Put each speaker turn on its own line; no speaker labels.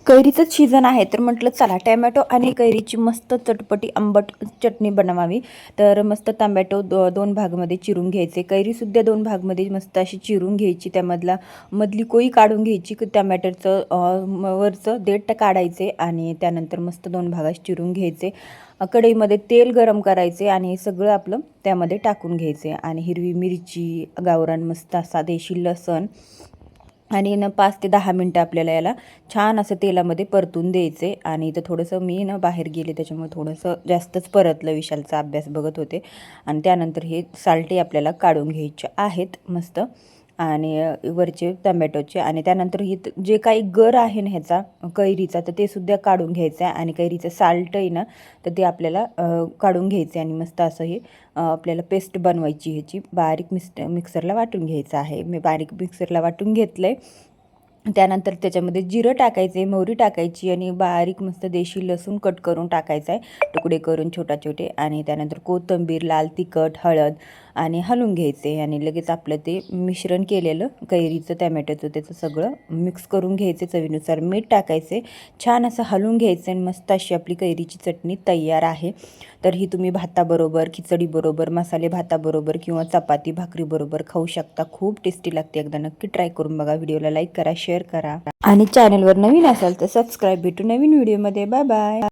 कैरीचंच season आहे तर म्हटलं चला टॅमॅटो आणि कैरीची मस्त चटपटी आंबट चटणी बनवावी। तर मस्त टॅमॅटो दोन भागमध्ये चिरून घ्यायचे, कैरीसुद्धा दोन भागमध्ये मस्त अशी चिरून घ्यायची, मधली कोई काढून घ्यायची, टॅमॅटोचं वरचं देठ काढायचे आणि त्यानंतर मस्त दोन भागात चिरून घ्यायचे। कढईमध्ये तेल गरम करायचे आणि हे सगळं आपलं त्यामध्ये टाकून घ्यायचे आणि हिरवी मिरची, गावरान मस्त असा देशी लसूण आणि 5 ते 10 मिनटं आपल्याला याला छान असं तेलामध्ये परतून द्यायचे। आणि इथं थोडंसं मी बाहेर गेले त्याच्यामुळे थोडंसं जास्तच परतलं, विशालचा अभ्यास बघत होते। आणि त्यानंतर हे साल्टे आपल्याला काढून घ्यायचे आहेत मस्त, आणि वरचे टमॅटोचे, आणि त्यानंतर ही जे काही गर आहे ना ह्याचा कैरीचा तर ते सुद्धा काढून घ्यायचं आहे, आणि कैरीचं साल्ट आहे ना तर ते आपल्याला काढून घ्यायचे आणि मस्त असं हे आपल्याला पेस्ट बनवायची, ह्याची बारीक मिक्सरला वाटून घ्यायचं आहे। मी बारीक मिक्सरला वाटून घेतलं आहे। त्यानंतर त्याच्यामध्ये जिरं टाकायचे, मोहरी टाकायची आणि बारीक मस्त देशी लसूण कट करून टाकायचा आहे, तुकडे करून छोटे, आणि त्यानंतर कोथिंबीर, लाल तिखट, हळद आणि हलवून घ्यायचे। आणि लगेच आपलं ते मिश्रण केलेलं कैरीचं टॅमॅटोचं त्याचं सगळं मिक्स करून घ्यायचे, चवीनुसार मीठ टाकायचे, छान असं हलवून घ्यायचं आणि मस्त अशी आपली कैरीची चटणी तयार आहे। तर ही तुम्ही भाताबरोबर, खिचडीबरोबर, मसाले भाताबरोबर किंवा चपाती भाकरीबरोबर खाऊ शकता, खूप टेस्टी लागते। एकदा नक्की ट्राय करून बघा। व्हिडिओला लाईक करा, शेअर करा आणि चॅनलवर नवीन असाल तर सबस्क्राईब। भेटू नवीन व्हिडिओमध्ये, बाय बाय।